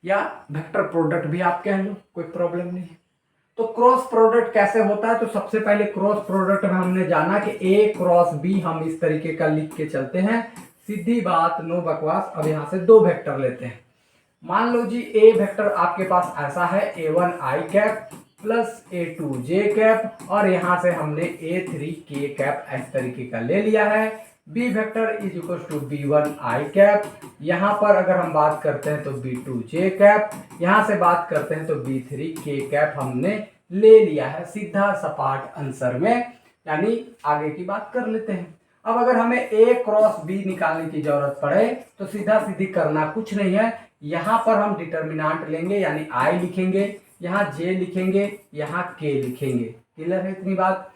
या वेक्टर प्रोडक्ट भी आप कह लो, कोई प्रॉब्लम नहीं है। तो क्रॉस प्रोडक्ट कैसे होता है? तो सबसे पहले क्रॉस प्रोडक्ट में हमने जाना कि ए क्रॉस बी हम इस तरीके का लिख के चलते हैं, सीधी बात, नो बकवास। अब यहां से दो वेक्टर लेते हैं। मान लो जी ए वेक्टर आपके पास ऐसा है A1 आई कैप प्लस A2 जे कैप, और यहां से हमने A3 के कैप इस तरीके का ले लिया है। B vector is equal to B1 I cap. यहाँ पर अगर हम बात करते हैं तो B2 जे कैप, यहाँ से बात करते हैं तो B3 के कैप हमने ले लिया है सीधा सपाट आंसर में, यानी आगे की बात कर लेते हैं। अब अगर हमें A क्रॉस B निकालने की जरूरत पड़े तो सीधा सीधी करना कुछ नहीं है, यहाँ पर हम डिटर्मिनेंट लेंगे यानी I लिखेंगे, यहाँ J लिखेंगे, यहाँ K लिखेंगे। क्लियर है इतनी बात।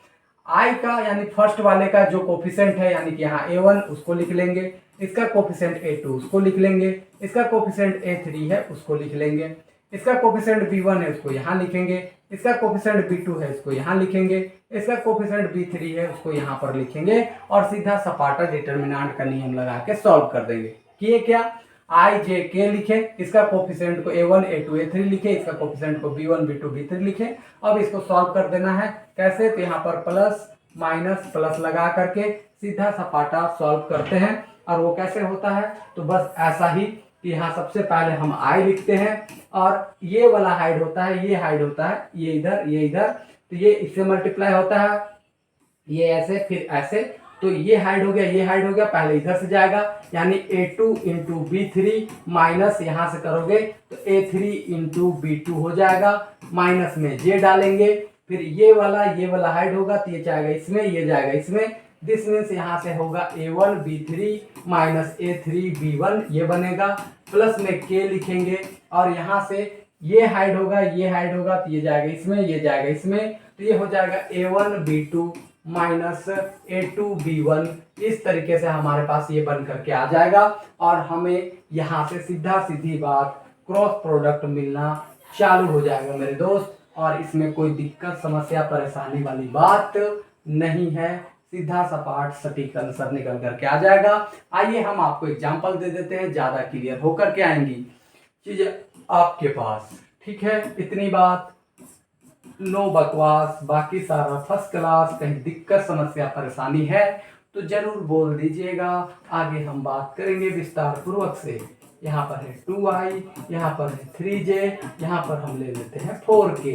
I का यानी फर्स्ट वाले का जो कोफिशिएंट है यानी कि यहाँ A1 उसको लिख लेंगे, इसका कोफिशिएंट A2 उसको लिख लेंगे, इसका कोफिशिएंट A3 है उसको लिख लेंगे, इसका कोफिशिएंट B1 है उसको यहाँ लिखेंगे, इसका कोफिशिएंट B2 है उसको यहाँ लिखेंगे, इसका कोफिशिएंट B3 है उसको यहाँ पर लिखेंगे और सीधा सपाटा डिटर्मिनेंट का नियम लगा के सॉल्व कर देंगे। किए क्या, I J K लिखे, इसका कोफिशिएंट को A1 A2 A3 लिखे, इसका कोफिशिएंट को B1 B2 B3 लिखे। अब इसको सॉल्व कर देना है कैसे, तो यहाँ पर प्लस माइनस प्लस लगा करके सीधा सपाटा सॉल्व करते हैं। और वो कैसे होता है, तो बस ऐसा ही कि यहाँ सबसे पहले हम I लिखते हैं और ये वाला हाइड होता है, ये हाइड होता है, ये इधर, तो ये इससे मल्टीप्लाई होता है, ये ऐसे फिर ऐसे, तो ये हाइड हो गया, ये हाइड हो गया, पहले इधर से जाएगा यानी A2 इंटू B3 माइनस यहाँ से करोगे तो A3 इंटू B2 हो जाएगा, माइनस में J डालेंगे, फिर ये वाला हाइड होगा तो ये जाएगा इसमें, ये जाएगा इसमें, दिस मीन्स यहाँ से होगा A1 B3 minus A3 B1 ये बनेगा, प्लस में K लिखेंगे और यहाँ से ये हाइड होगा तो ये जाएगा इसमें, ये जाएगा इसमें, तो ये हो जाएगा A1 B2 minus A2 B1। इस तरीके से हमारे पास ये बन करके आ जाएगा और हमें यहाँ से सीधा सीधी बात क्रॉस प्रोडक्ट मिलना चालू हो जाएगा मेरे दोस्त, और इसमें कोई दिक्कत समस्या परेशानी वाली बात नहीं है, सीधा सपाट सटीक आंसर निकल करके आ जाएगा। आइए हम आपको एग्जांपल दे देते हैं, ज्यादा क्लियर होकर के आएंगी चीजें आपके पास। ठीक है, इतनी बात, नो बकवास, बाकी सारा फर्स्ट क्लास। कहीं दिक्कत समस्या परेशानी है तो जरूर बोल दीजिएगा, आगे हम बात करेंगे विस्तार पूर्वक से। यहाँ पर है 2i, यहाँ पर है 3j, यहाँ पर हम ले लेते हैं 4k।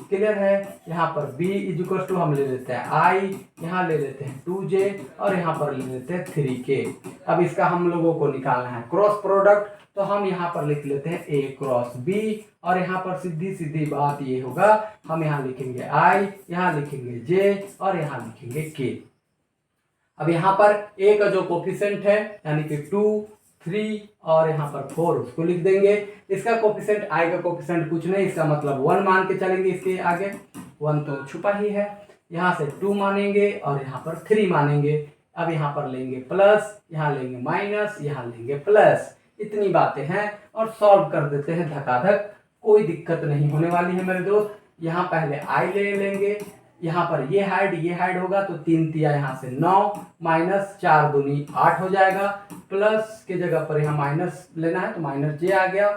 क्लियर है, यहाँ पर b इज इक्वल टू हम ले लेते हैं i, यहाँ ले लेते हैं 2j और यहाँ पर ले लेते हैं 3k। अब इसका हम लोगों को निकालना है क्रॉस प्रोडक्ट, तो हम यहाँ पर लिख लेते हैं A क्रॉस B और यहाँ पर सीधी सीधी बात ये होगा, हम यहाँ लिखेंगे I, यहाँ लिखेंगे J और यहाँ लिखेंगे K। अब यहाँ पर A का जो कोफिशिएंट है यानी कि 2, 3 और यहाँ पर 4 उसको लिख देंगे। इसका कोफिशिएंट I का कोफिशिएंट कुछ नहीं, इसका मतलब 1 मान के चलेंगे, इसके आगे 1 तो छुपा ही है, यहाँ से 2 मानेंगे और यहाँ पर 3 मानेंगे। अब यहाँ पर लेंगे प्लस, यहाँ लेंगे माइनस, यहाँ लेंगे प्लस, इतनी बातें हैं और सॉल्व कर देते हैं धकाधक, कोई दिक्कत नहीं होने वाली है मेरे दोस्त। यहाँ पहले I ले लेंगे, यहाँ पर ये हाइड होगा तो 3 तिया यहाँ से 9 माइनस 4 दूनी 8 हो जाएगा, प्लस के जगह पर यहाँ माइनस लेना है तो माइनस J आ गया,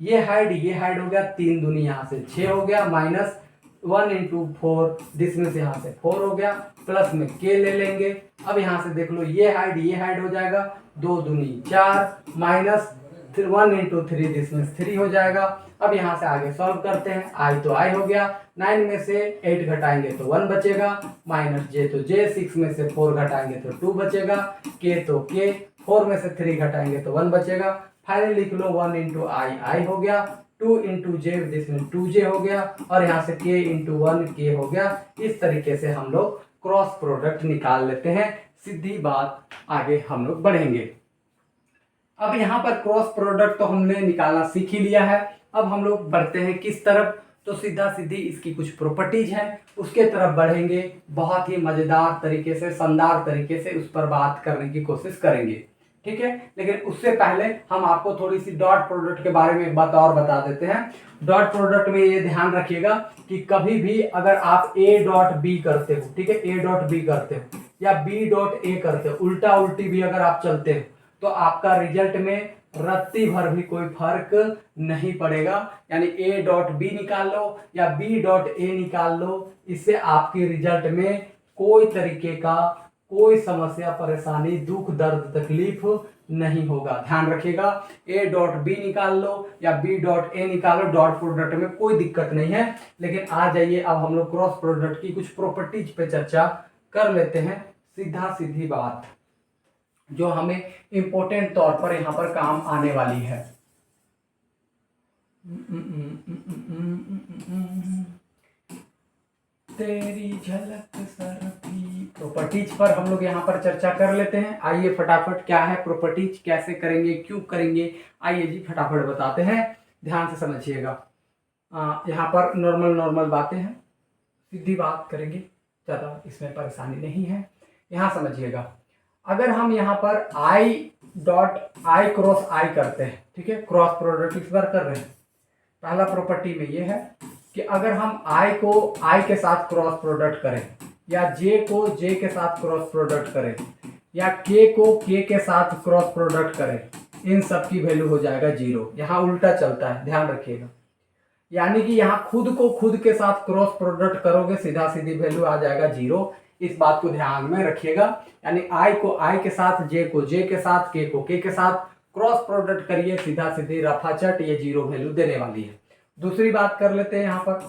ये हाइड हो गया, 3 दूनी यहाँ से 6 हो गया, माइनस 1 इंटू 4 दिस में से यहाँ से 4 हो गया, प्लस में K ले लेंगे। अब यहाँ से देख लो ये हाइड हो जाएगा, 2 दूनी 4 माइनस 1 इंटू 3 दिस में 3 हो जाएगा। अब यहाँ से आगे सॉल्व करते हैं, I तो I हो गया, 9 में से 8 घटाएंगे तो 1 बचेगा, माइनस J तो J, 6 में से 4 घटाएंगे तो 2 बचेगा, K तो K, 4 में से 3 घटाएंगे तो 1 बचेगा। फाइनली लिख लो 1 इंटू I हो गया, 2 इंटू J जिसमें 2J हो गया और यहाँ से K इंटू 1 K हो गया। इस तरीके से हम लोग क्रॉस प्रोडक्ट निकाल लेते हैं, सीधी बात, आगे हम लोग बढ़ेंगे। अब यहाँ पर क्रॉस प्रोडक्ट तो हमने निकालना सीख ही लिया है, अब हम लोग बढ़ते हैं किस तरफ, तो सीधा सीधी इसकी कुछ प्रॉपर्टीज हैं उसके तरफ बढ़ेंगे, बहुत ही मजेदार तरीके से, शानदार तरीके से उस पर बात करने की कोशिश करेंगे। ठीक है, लेकिन उससे पहले हम आपको थोड़ी सी डॉट प्रोडक्ट के बारे में एक बात और बता देते हैं। डॉट प्रोडक्ट में ये ध्यान रखिएगा कि कभी भी अगर आप A डॉट B करते हो, ठीक है, A डॉट B करते हो या B डॉट A करते हो, उल्टा उल्टी भी अगर आप चलते हो तो आपका रिजल्ट में रत्ती भर भी कोई फर्क नहीं पड़ेगा। यानी A डॉट B निकाल लो या B डॉट A निकाल लो, इससे आपके रिजल्ट में कोई तरीके का कोई समस्या परेशानी दुख दर्द तकलीफ नहीं होगा। ध्यान रखिएगा, A डॉट B निकाल लो या B डॉट A निकालो, डॉट प्रोडक्ट में कोई दिक्कत नहीं है। लेकिन आ जाइए अब हम लोग क्रॉस प्रोडक्ट की कुछ प्रॉपर्टीज पे चर्चा कर लेते हैं। सीधा सीधी बात, जो हमें इम्पोर्टेंट तौर पर यहाँ पर काम आने वाली है। तेरी झलक सरफी प्रॉपर्टीज पर हम लोग यहाँ पर चर्चा कर लेते हैं। आइए फटाफट, क्या है प्रॉपर्टीज, कैसे करेंगे, क्यों करेंगे, आइए जी फटाफट बताते हैं, ध्यान से समझिएगा। यहाँ पर नॉर्मल बातें हैं, सीधी बात करेंगे, ज़्यादा इसमें परेशानी नहीं है। यहाँ समझिएगा, अगर हम यहाँ पर आई डॉट आई क्रॉस आई करते हैं, ठीक है, क्रॉस प्रोडक्ट इस बार कर रहे हैं। पहला प्रॉपर्टी में ये है कि अगर हम आई को आई के साथ क्रॉस प्रोडक्ट करें, या जे को जे के साथ क्रॉस प्रोडक्ट करें, या के को के के साथ क्रॉस प्रोडक्ट करें, इन सब की वैल्यू हो जाएगा 0। यहाँ उल्टा चलता है, ध्यान रखिएगा। यानी कि यहाँ खुद को खुद के साथ क्रॉस प्रोडक्ट करोगे, सीधा सीधी वैल्यू आ जाएगा 0। इस बात को ध्यान में रखिएगा। यानी आई को आई के साथ, जे को जे के साथ, के को के साथ क्रॉस प्रोडक्ट करिए, सीधा सीधी रफाचट ये 0 वैल्यू देने वाली है। दूसरी बात कर लेते हैं यहाँ पर,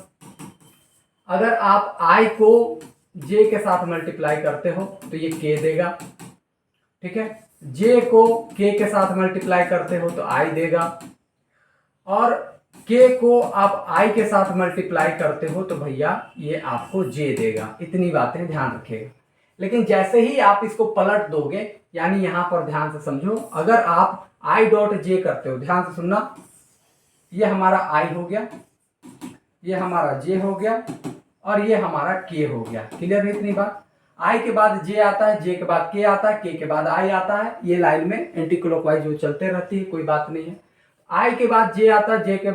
अगर आप आई को जे के साथ मल्टीप्लाई करते हो तो ये के देगा, ठीक है। जे को के साथ मल्टीप्लाई करते हो तो आई देगा, और के को आप आई के साथ मल्टीप्लाई करते हो तो भैया ये आपको जे देगा। इतनी बातें ध्यान रखिएगा। लेकिन जैसे ही आप इसको पलट दोगे, यानी यहां पर ध्यान से समझो, अगर आप आई डॉट जे करते हो, ध्यान से सुनना, ये हमारा आई हो गया, ये हमारा जे हो गया, और ये हमारा के हो गया। क्लियर है इतनी बात? आई के बाद जे आता है, जे के बाद के आता है, के बाद आई आता है। ये लाइन में एंटी क्लॉकवाइज जो चलते रहती है, कोई बात नहीं है। आई के बाद जे आता है, जे के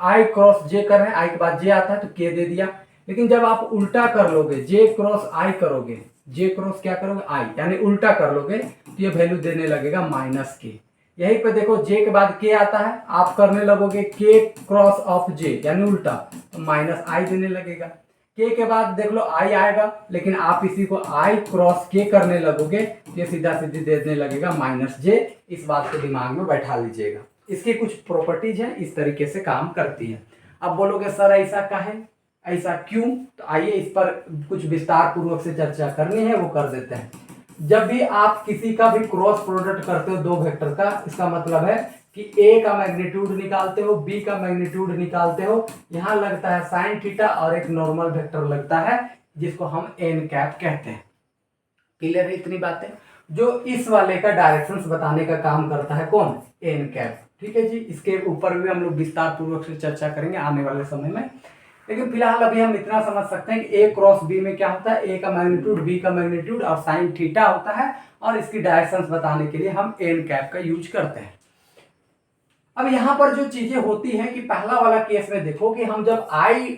आई क्रॉस जे कर रहे हैं, आई के बाद जे आता है तो के दे दिया। लेकिन जब आप उल्टा कर लोगे, जे क्रॉस आई करोगे, जे क्रॉस क्या करोगे, आई, यानी उल्टा कर लोगे तो ये वैल्यू देने लगेगा माइनस के। यहीं पे देखो, जे के बाद के आता है, आप करने लगोगे के क्रॉस ऑफ जे, यानी उल्टा, तो माइनस आई देने लगेगा। के बाद देख लो आई आएगा, लेकिन आप इसी को आई क्रॉस के करने लगोगे, ये सीधा सीधी देने लगेगा माइनस जे। इस बात को दिमाग में बैठा लीजिएगा। इसकी कुछ प्रॉपर्टीज हैं, इस तरीके से काम करती है। अब बोलोगे सर ऐसा काहे, ऐसा क्यों, तो आइए इस पर कुछ विस्तार पूर्वक से चर्चा करनी है, वो कर देते हैं। जब भी आप किसी का भी क्रॉस प्रोडक्ट करते हो दो वेक्टर का, इसका मतलब है कि ए का मैग्नीट्यूड निकालते हो, बी का मैग्नीट्यूड निकालते हो, यहाँ लगता है साइन थीटा और एक नॉर्मल वेक्टर लगता है जिसको हम एन कैप कहते हैं। क्लियर है इतनी बातें? जो इस वाले का डायरेक्शंस बताने का काम करता है कौन, एन कैप। ठीक है जी, इसके ऊपर भी हम लोग विस्तार पूर्वक से चर्चा करेंगे आने वाले समय में। लेकिन फिलहाल अभी हम इतना समझ सकते हैं कि ए क्रॉस बी में क्या होता है, ए का मैग्नीट्यूड, बी का मैग्नीट्यूड और साइन थीटा होता है, और इसकी डायरेक्शंस बताने के लिए हम एन कैप का यूज करते हैं। अब यहाँ पर जो चीजें होती हैं कि पहला वाला केस में देखो कि हम जब आई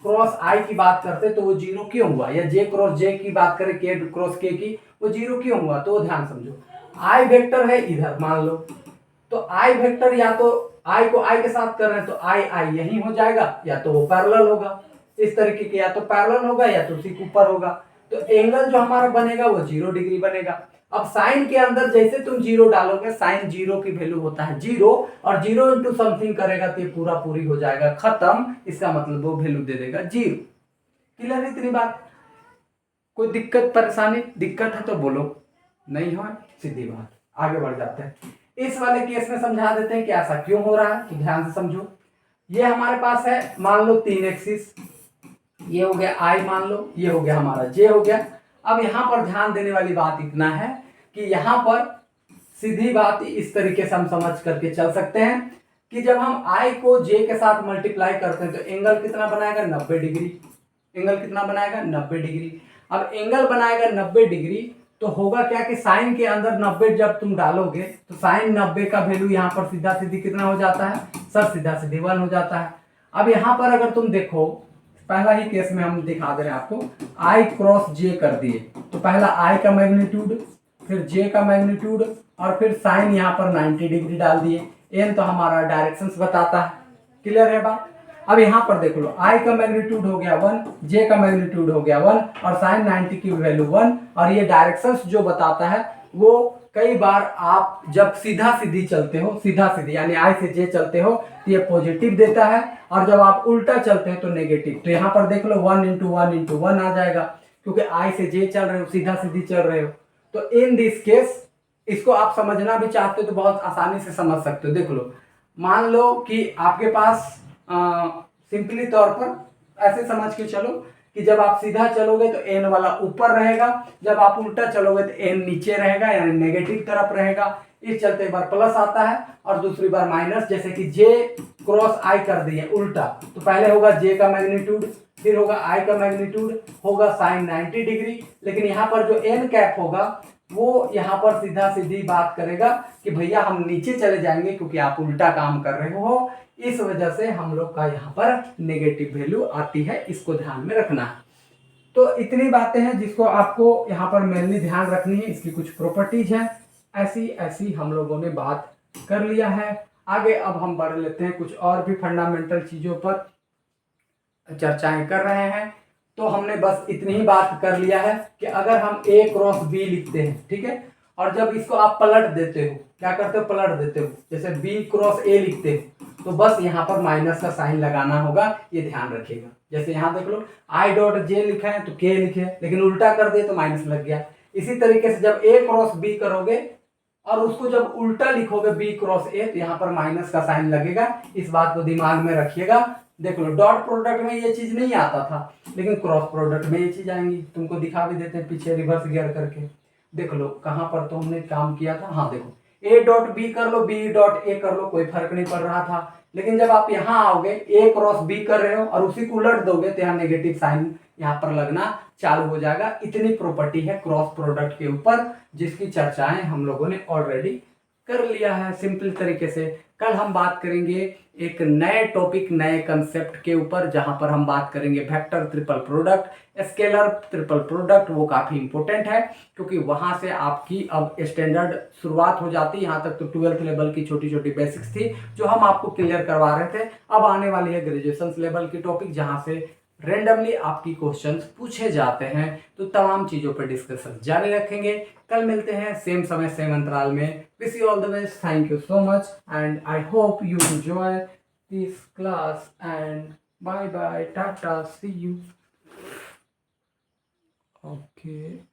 क्रॉस आई की बात करते तो वो 0 क्यों हुआ, या जे क्रॉस जे की बात करें के क्रॉस के की, वो 0 क्यों हुआ, तो ध्यान समझो। आई वेक्टर है इधर मान लो, तो आई वेक्टर या तो आई को आई के साथ कर रहे हैं तो आई आई यही हो जाएगा, या तो वो पैरेलल होगा इस तरीके के, या तो पैरेलल होगा या तो उसी के ऊपर होगा। तो एंगल जो हमारा बनेगा वो 0 डिग्री बनेगा। अब साइन के अंदर जैसे तुम 0 डालोगे, साइन 0 की वैल्यू होता है 0, और 0 इंटू समथिंग करेगा तो ये पूरा पूरी हो जाएगा खत्म। इसका मतलब वो वैल्यू दे देगा 0। क्लियर है इतनी बात? कोई दिक्कत परेशानी, दिक्कत है तो बोलो, नहीं हो सीधी बात, आगे बढ़ जाते हैं। इस वाले केस में समझा देते हैं कि ऐसा क्यों हो रहा है, तो ध्यान से समझो। ये हमारे पास है मान लो 3 एक्सिस, ये हो गया आई मान लो, ये हो गया हमारा जे हो गया। अब यहां पर ध्यान देने वाली बात इतना है कि यहां पर सीधी बात इस तरीके से हम समझ करके चल सकते हैं कि जब हम आई को जे के साथ मल्टीप्लाई करते हैं तो एंगल कितना बनाएगा, 90 डिग्री। एंगल कितना बनाएगा, 90 डिग्री। अब एंगल बनाएगा 90 डिग्री, तो होगा क्या कि साइन के अंदर 90 जब तुम डालोगे तो साइन 90 का वैल्यू यहाँ पर सीधा सीधी कितना हो जाता है सर, सीधा सीधी 1 हो जाता है। अब यहाँ पर अगर तुम देखो, पहला ही केस में हम दिखा दे रहे हैं आपको, आई क्रॉस जे कर दिए तो पहला आई का मैग्नीट्यूड, फिर जे का मैग्नीट्यूड, और फिर साइन यहाँ पर 90 डिग्री डाल दिए। एन तो हमारा डायरेक्शंस बताता है। क्लियर है बात? अब यहाँ पर देख लो, आई का मैग्नीट्यूड हो गया 1, जे का मैग्नीट्यूड हो गया 1, और साइन 90 की वैल्यू 1, और ये डायरेक्शंस जो बताता है वो कई बार आप जब सीधा सीधी चलते हो, सीधा सीधी यानी आई से जे चलते हो तो ये पॉजिटिव देता है, और जब आप उल्टा चलते हैं तो नेगेटिव। तो यहाँ पर देख लो 1 इंटू 1 इंटू 1 आ जाएगा, क्योंकि आई से जे चल रहे हो, सीधा सीधी चल रहे हो। तो इन दिस केस इसको आप समझना भी चाहते हो तो बहुत आसानी से समझ सकते हो। देख लो, मान लो कि आपके पास सिंपली तौर पर ऐसे समझ के चलो कि जब आप सीधा चलोगे तो एन वाला ऊपर रहेगा, जब आप उल्टा चलोगे तो एन नीचे रहेगा, यानी नेगेटिव तरफ रहेगा। इस चलते एक बार प्लस आता है और दूसरी बार माइनस। जैसे कि जे क्रॉस आई कर दिए उल्टा, तो पहले होगा जे का मैग्नीट्यूड, फिर होगा आई का मैग्नीट्यूड, होगा साइन 90 डिग्री। लेकिन यहाँ पर जो एन कैप होगा वो यहाँ पर सीधा सीधी बात करेगा कि भैया हम नीचे चले जाएंगे क्योंकि आप उल्टा काम कर रहे हो, इस वजह से हम लोग का यहाँ पर नेगेटिव वैल्यू आती है। इसको ध्यान में रखना है। तो इतनी बातें हैं जिसको आपको यहाँ पर मेनली ध्यान रखनी है। इसकी कुछ प्रॉपर्टीज हैं, ऐसी ऐसी हम लोगों ने बात कर लिया है। आगे अब हम बढ़ लेते हैं, कुछ और भी फंडामेंटल चीजों पर चर्चाएं कर रहे हैं। तो हमने बस इतनी ही बात कर लिया है कि अगर हम ए क्रॉस बी लिखते हैं, ठीक है, और जब इसको आप पलट देते हो, क्या करते हो, पलट देते हो, जैसे बी क्रॉस ए लिखते हो, तो बस यहाँ पर माइनस का साइन लगाना होगा, ये ध्यान रखिएगा। जैसे यहाँ देख लो, आई डॉट जे लिखा है तो के लिखे, लेकिन उल्टा कर दे तो माइनस लग गया। इसी तरीके से जब ए क्रॉस बी करोगे और उसको जब उल्टा लिखोगे बी क्रॉस ए, तो यहाँ पर माइनस का साइन लगेगा। इस बात को दिमाग में रखिएगा। देख लो, डॉट प्रोडक्ट में ये चीज नहीं आता था, लेकिन क्रॉस प्रोडक्ट में ये चीज आएंगी। तुमको दिखा भी देते हैं पीछे रिवर्स गियर करके। देख लो कहां पर तो हमने काम किया था। हाँ देखो, ए डॉट बी कर लो, बी डॉट ए कर लो, कोई फर्क नहीं पड़ रहा था। लेकिन जब आप यहाँ आओगे, ए क्रॉस बी कर रहे हो और उसी को उलट दोगे तो यहाँ नेगेटिव साइन यहाँ पर लगना चालू हो जाएगा। इतनी प्रॉपर्टी है क्रॉस प्रोडक्ट के ऊपर, जिसकी चर्चाएं हम लोगों ने ऑलरेडी कर लिया है सिंपल तरीके से। कल हम बात करेंगे एक नए टॉपिक, नए कंसेप्ट के ऊपर, जहां पर हम बात करेंगे vector triple product, scalar triple product. वो काफी इंपॉर्टेंट है क्योंकि वहां से आपकी अब स्टैंडर्ड शुरुआत हो जाती है। यहाँ तक तो 12th लेवल की छोटी छोटी बेसिक्स थी जो हम आपको क्लियर करवा रहे थे। अब आने वाली है ग्रेजुएशन लेवल की टॉपिक, जहां से रेंडमली आपकी क्वेश्चंस पूछे जाते हैं। तो तमाम चीजों पर डिस्कशन जारी रखेंगे। कल मिलते हैं सेम समय सेम अंतराल में। Wish you all the best, thank you so much and I hope you enjoy this class and bye bye, tata, see you. Okay.